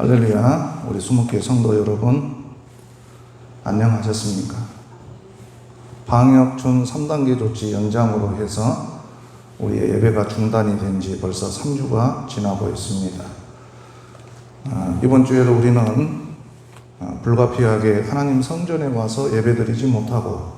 할렐루야. 우리 수목교회 성도 여러분, 안녕하셨습니까? 방역 중 3단계 조치 연장으로 해서 우리의 예배가 중단이 된 지 벌써 3주가 지나고 있습니다. 이번 주에도 우리는 불가피하게 하나님 성전에 와서 예배드리지 못하고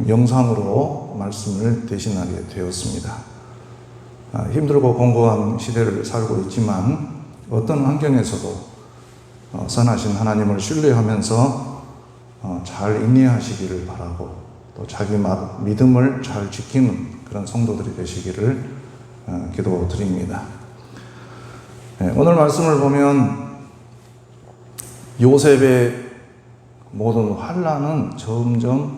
영상으로 말씀을 대신하게 되었습니다. 힘들고 공고한 시대를 살고 있지만 어떤 환경에서도 선하신 하나님을 신뢰하면서 잘 인내하시기를 바라고 또 자기 믿음을 잘 지키는 그런 성도들이 되시기를 기도드립니다. 오늘 말씀을 보면 요셉의 모든 환난은 점점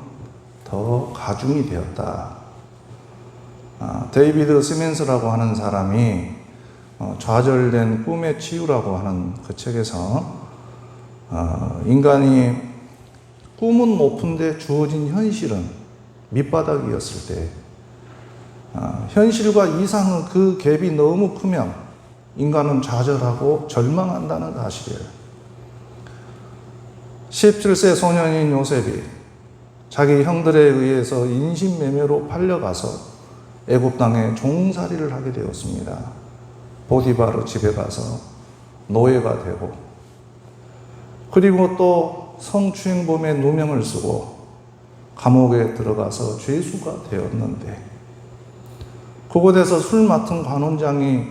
더 가중이 되었다. 데이비드 시멘스라고 하는 사람이 좌절된 꿈의 치유라고 하는 그 책에서 인간이 꿈은 높은데 주어진 현실은 밑바닥이었을 때 현실과 이상의 그 갭이 너무 크면 인간은 좌절하고 절망한다는 사실이에요. 17세 소년인 요셉이 자기 형들에 의해서 인신매매로 팔려가서 애굽 땅에 종살이를 하게 되었습니다. 보디바르 집에 가서 노예가 되고, 그리고 또 성추행범의 누명을 쓰고 감옥에 들어가서 죄수가 되었는데, 그곳에서 술 맡은 관원장이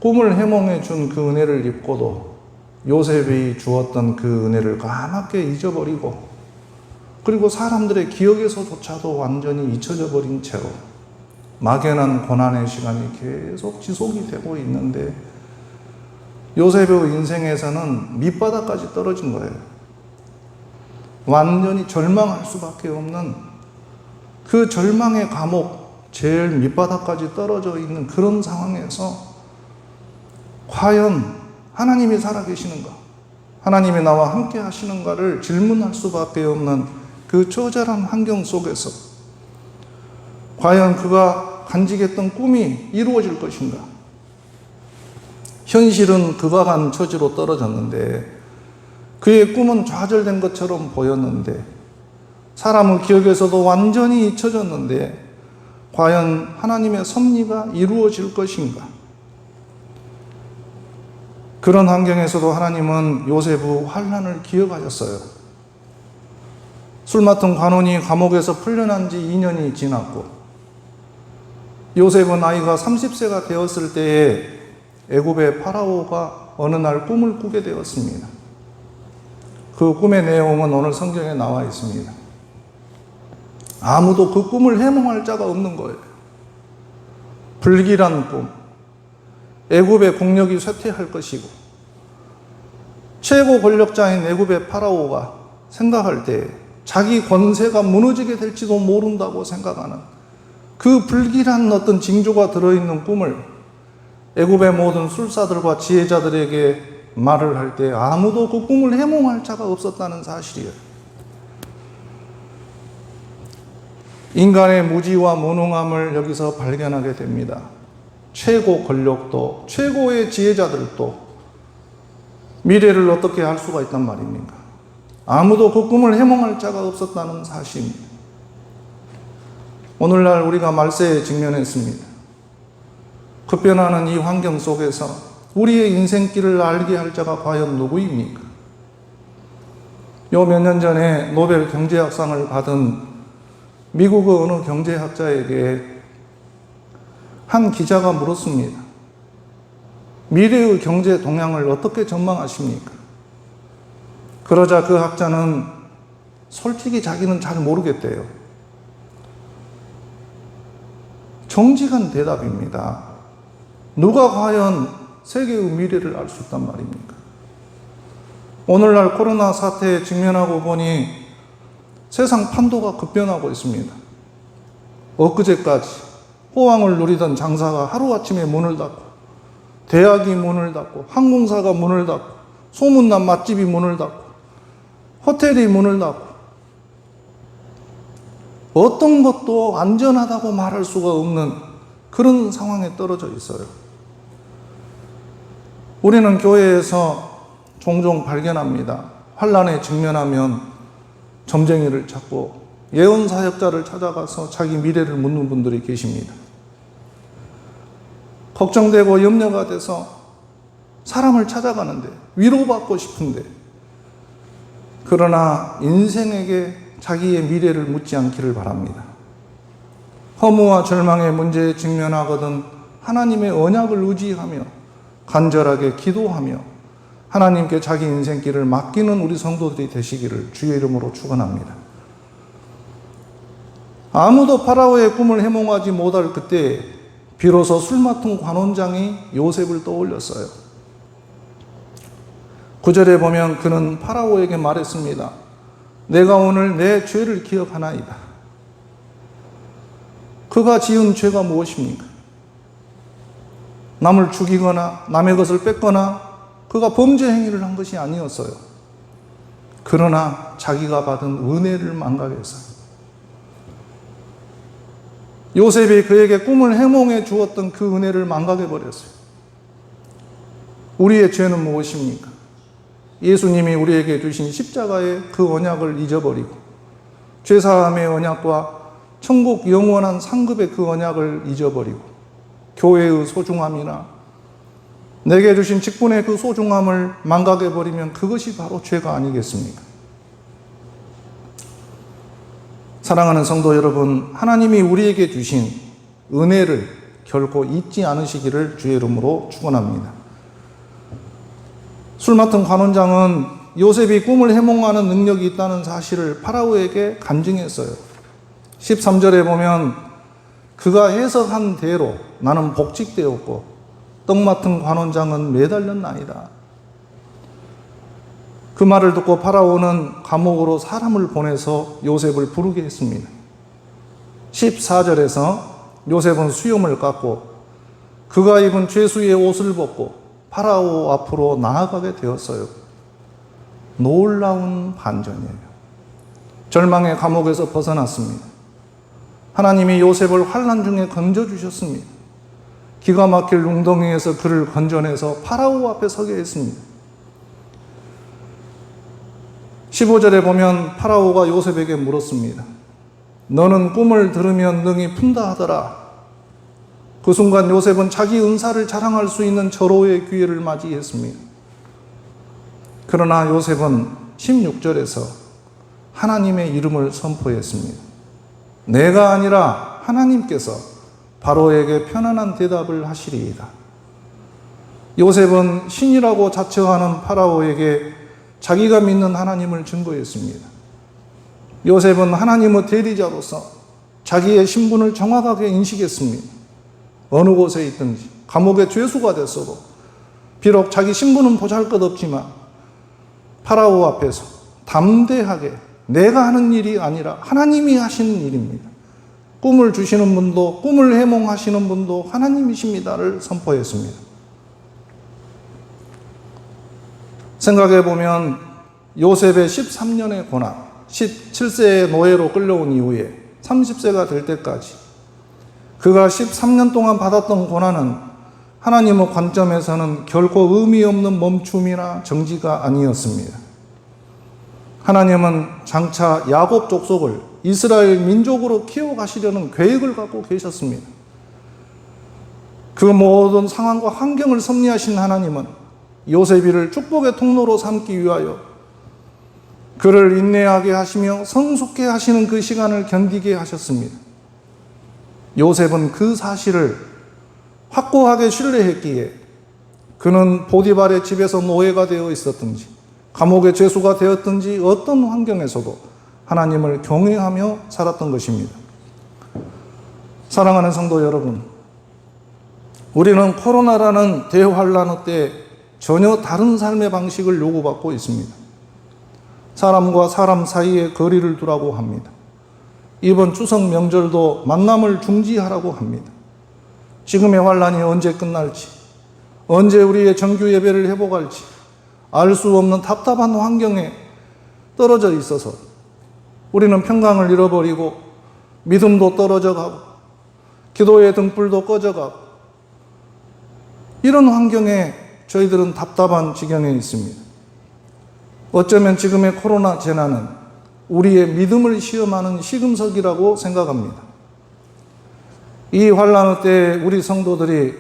꿈을 해몽해 준 그 은혜를 입고도 요셉이 주었던 그 은혜를 까맣게 잊어버리고, 그리고 사람들의 기억에서조차도 완전히 잊혀져 버린 채로 막연한 고난의 시간이 계속 지속이 되고 있는데, 요셉의 인생에서는 밑바닥까지 떨어진 거예요. 완전히 절망할 수밖에 없는 그 절망의 감옥, 제일 밑바닥까지 떨어져 있는 그런 상황에서 과연 하나님이 살아계시는가? 하나님이 나와 함께 하시는가를 질문할 수밖에 없는 그 처절한 환경 속에서 과연 그가 간직했던 꿈이 이루어질 것인가? 현실은 그가 간 처지로 떨어졌는데, 그의 꿈은 좌절된 것처럼 보였는데, 사람의 기억에서도 완전히 잊혀졌는데, 과연 하나님의 섭리가 이루어질 것인가? 그런 환경에서도 하나님은 요셉의 환난을 기억하셨어요. 술 맡은 관원이 감옥에서 풀려난 지 2년이 지났고, 요셉은 나이가 30세가 되었을 때에 애굽의 파라오가 어느 날 꿈을 꾸게 되었습니다. 그 꿈의 내용은 오늘 성경에 나와 있습니다. 아무도 그 꿈을 해몽할 자가 없는 거예요. 불길한 꿈, 애굽의 국력이 쇠퇴할 것이고, 최고 권력자인 애굽의 파라오가 생각할 때 자기 권세가 무너지게 될지도 모른다고 생각하는 그 불길한 어떤 징조가 들어있는 꿈을 애굽의 모든 술사들과 지혜자들에게 말을 할 때 아무도 그 꿈을 해몽할 자가 없었다는 사실이에요. 인간의 무지와 무능함을 여기서 발견하게 됩니다. 최고 권력도, 최고의 지혜자들도 미래를 어떻게 알 수가 있단 말입니까? 아무도 그 꿈을 해몽할 자가 없었다는 사실입니다. 오늘날 우리가 말세에 직면했습니다. 급변하는 이 환경 속에서 우리의 인생길을 알게 할 자가 과연 누구입니까? 요 몇 년 전에 노벨 경제학상을 받은 미국의 어느 경제학자에게 한 기자가 물었습니다. 미래의 경제 동향을 어떻게 전망하십니까? 그러자 그 학자는 솔직히 자기는 잘 모르겠대요. 정직한 대답입니다. 누가 과연 세계의 미래를 알 수 있단 말입니까? 오늘날 코로나 사태에 직면하고 보니 세상 판도가 급변하고 있습니다. 엊그제까지 호황을 누리던 장사가 하루아침에 문을 닫고, 대학이 문을 닫고, 항공사가 문을 닫고, 소문난 맛집이 문을 닫고, 호텔이 문을 닫고, 어떤 것도 안전하다고 말할 수가 없는 그런 상황에 떨어져 있어요. 우리는 교회에서 종종 발견합니다. 환난에 직면하면 점쟁이를 찾고 예언 사역자를 찾아가서 자기 미래를 묻는 분들이 계십니다. 걱정되고 염려가 돼서 사람을 찾아가는데, 위로받고 싶은데, 그러나 인생에게 자기의 미래를 묻지 않기를 바랍니다. 허무와 절망의 문제에 직면하거든 하나님의 언약을 의지하며 간절하게 기도하며 하나님께 자기 인생길을 맡기는 우리 성도들이 되시기를 주의 이름으로 축원합니다. 아무도 파라오의 꿈을 해몽하지 못할 그때 비로소 술 맡은 관원장이 요셉을 떠올렸어요. 9절에 보면 그는 파라오에게 말했습니다. 내가 오늘 내 죄를 기억하나이다. 그가 지은 죄가 무엇입니까? 남을 죽이거나 남의 것을 뺏거나 그가 범죄 행위를 한 것이 아니었어요. 그러나 자기가 받은 은혜를 망각했어요. 요셉이 그에게 꿈을 해몽해 주었던 그 은혜를 망각해 버렸어요. 우리의 죄는 무엇입니까? 예수님이 우리에게 주신 십자가의 그 언약을 잊어버리고 죄사함의 언약과 천국 영원한 상급의 그 언약을 잊어버리고 교회의 소중함이나 내게 주신 직분의 그 소중함을 망각해버리면 그것이 바로 죄가 아니겠습니까? 사랑하는 성도 여러분, 하나님이 우리에게 주신 은혜를 결코 잊지 않으시기를 주의 이름으로 축원합니다. 술 맡은 관원장은 요셉이 꿈을 해몽하는 능력이 있다는 사실을 파라오에게 간증했어요. 13절에 보면 그가 해석한 대로 나는 복직되었고 떡 맡은 관원장은 매달렸나이다. 그 말을 듣고 파라오는 감옥으로 사람을 보내서 요셉을 부르게 했습니다. 14절에서 요셉은 수염을 깎고 그가 입은 죄수의 옷을 벗고 파라오 앞으로 나아가게 되었어요. 놀라운 반전이에요. 절망의 감옥에서 벗어났습니다. 하나님이 요셉을 환난 중에 건져주셨습니다. 기가 막힐 웅덩이에서 그를 건져내서 파라오 앞에 서게 했습니다. 15절에 보면 파라오가 요셉에게 물었습니다. 너는 꿈을 들으면 능히 푼다 하더라. 그 순간 요셉은 자기 은사를 자랑할 수 있는 절호의 기회를 맞이했습니다. 그러나 요셉은 16절에서 하나님의 이름을 선포했습니다. 내가 아니라 하나님께서 바로에게 편안한 대답을 하시리이다. 요셉은 신이라고 자처하는 파라오에게 자기가 믿는 하나님을 증거했습니다. 요셉은 하나님의 대리자로서 자기의 신분을 정확하게 인식했습니다. 어느 곳에 있든지 감옥의 죄수가 됐어도 비록 자기 신분은 보잘것없지만 파라오 앞에서 담대하게 내가 하는 일이 아니라 하나님이 하시는 일입니다. 꿈을 주시는 분도 꿈을 해몽하시는 분도 하나님이십니다를 선포했습니다. 생각해 보면 요셉의 13년의 고난, 17세의 노예로 끌려온 이후에 30세가 될 때까지 그가 13년 동안 받았던 고난은 하나님의 관점에서는 결코 의미 없는 멈춤이나 정지가 아니었습니다. 하나님은 장차 야곱 족속을 이스라엘 민족으로 키워가시려는 계획을 갖고 계셨습니다. 그 모든 상황과 환경을 섭리하신 하나님은 요셉이를 축복의 통로로 삼기 위하여 그를 인내하게 하시며 성숙해 하시는 그 시간을 견디게 하셨습니다. 요셉은 그 사실을 확고하게 신뢰했기에 그는 보디발의 집에서 노예가 되어 있었든지 감옥의 죄수가 되었든지 어떤 환경에서도 하나님을 경외하며 살았던 것입니다. 사랑하는 성도 여러분, 우리는 코로나라는 대환란 때 전혀 다른 삶의 방식을 요구받고 있습니다. 사람과 사람 사이에 거리를 두라고 합니다. 이번 추석 명절도 만남을 중지하라고 합니다. 지금의 환란이 언제 끝날지, 언제 우리의 정규 예배를 회복할지 알 수 없는 답답한 환경에 떨어져 있어서 우리는 평강을 잃어버리고 믿음도 떨어져 가고 기도의 등불도 꺼져 가고 이런 환경에 저희들은 답답한 지경에 있습니다. 어쩌면 지금의 코로나 재난은 우리의 믿음을 시험하는 시금석이라고 생각합니다. 이 환난 때 우리 성도들이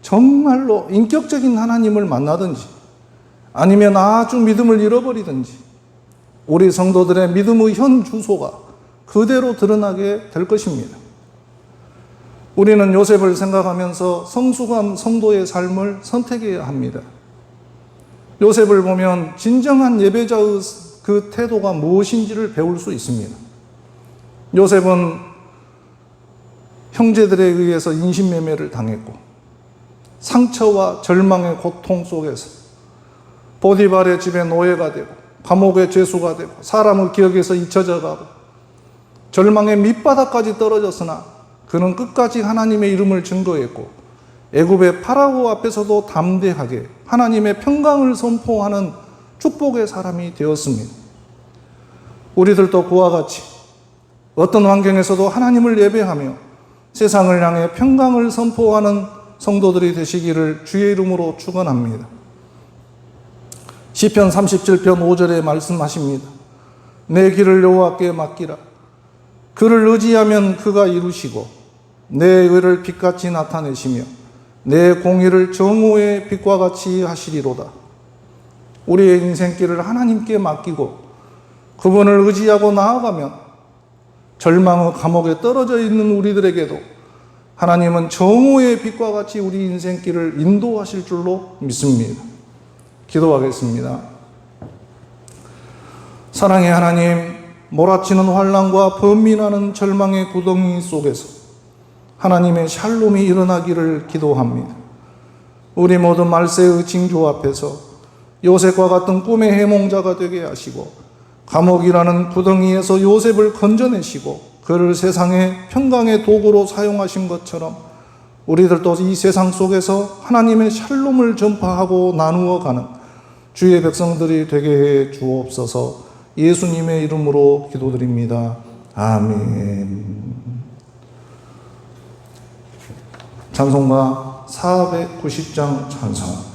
정말로 인격적인 하나님을 만나든지 아니면 아주 믿음을 잃어버리든지 우리 성도들의 믿음의 현 주소가 그대로 드러나게 될 것입니다. 우리는 요셉을 생각하면서 성숙한 성도의 삶을 선택해야 합니다. 요셉을 보면 진정한 예배자의 그 태도가 무엇인지를 배울 수 있습니다. 요셉은 형제들에 의해서 인신매매를 당했고 상처와 절망의 고통 속에서 보디발의 집에 노예가 되고 감옥의 죄수가 되고 사람의 기억에서 잊혀져 가고 절망의 밑바닥까지 떨어졌으나 그는 끝까지 하나님의 이름을 증거했고 애굽의 파라오 앞에서도 담대하게 하나님의 평강을 선포하는 축복의 사람이 되었습니다. 우리들도 그와 같이 어떤 환경에서도 하나님을 예배하며 세상을 향해 평강을 선포하는 성도들이 되시기를 주의 이름으로 축원합니다. 시편 37편 5절에 말씀하십니다. 내 길을 여호와께 맡기라. 그를 의지하면 그가 이루시고 내 의를 빛같이 나타내시며 내 공의를 정오의 빛과 같이 하시리로다. 우리의 인생길을 하나님께 맡기고 그분을 의지하고 나아가면 절망의 감옥에 떨어져 있는 우리들에게도 하나님은 정오의 빛과 같이 우리 인생길을 인도하실 줄로 믿습니다. 기도하겠습니다. 사랑의 하나님, 몰아치는 환난과 번민하는 절망의 구덩이 속에서 하나님의 샬롬이 일어나기를 기도합니다. 우리 모두 말세의 징조 앞에서 요셉과 같은 꿈의 해몽자가 되게 하시고 감옥이라는 구덩이에서 요셉을 건져내시고 그를 세상의 평강의 도구로 사용하신 것처럼 우리들도 이 세상 속에서 하나님의 샬롬을 전파하고 나누어가는 주의 백성들이 되게 해 주옵소서. 예수님의 이름으로 기도드립니다. 아멘. 찬송가 490장 찬송.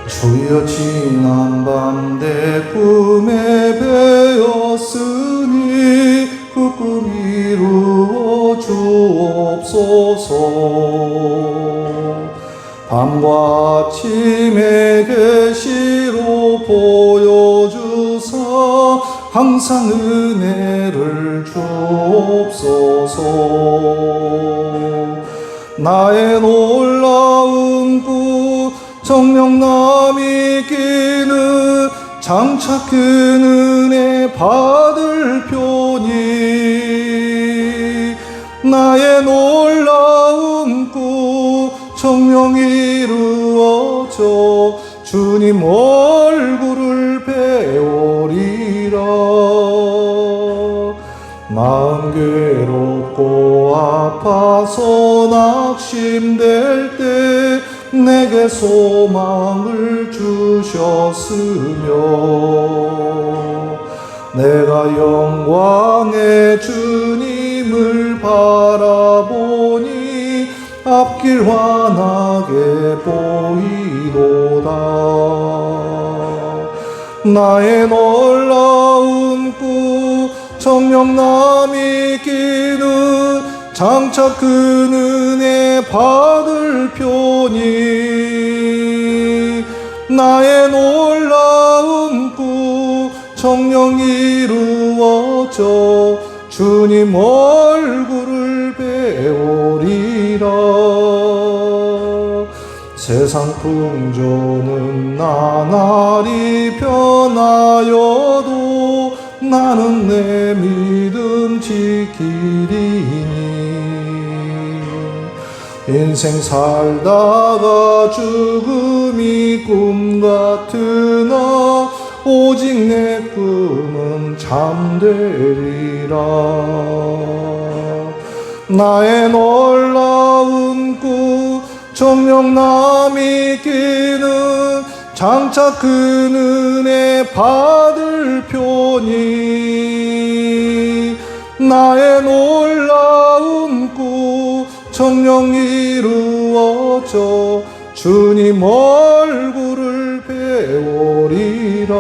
주여 지난밤 내 꿈에 배었으니 그 꿈 이루어 주옵소서. 밤과 아침에 계시로 보여주사 항상 은혜를 주옵소서. 나의 놀라운 꿈 정령남이 끼는 장차 큰 은혜 받을 표니 나의 놀라운 꿈 정령 이루어져 주님 얼굴을 배우리라. 마음 괴롭고 아파서 낙심될 때 내게 소망을 주셨으며 내가 영광의 주님을 바라보니 앞길 환하게 보이도다. 나의 놀라운 꿈 정령남이 끼는 장차 큰 은혜 받을 표니 나의 놀라운 꿈 정령 이루어져 주님 얼굴을 배우리라. 세상 풍조는 나날이 변하여도 나는 내 믿음 지키리니 인생 살다가 죽음이 꿈 같으나 오직 내 꿈은 잠되리라. 나의 놀라운 꿈 정녕 남이 끼는 장차 큰 은혜 받을 표니 나의 놀라운 꿈 정녕 이루어져 주님 얼굴을 배우리라.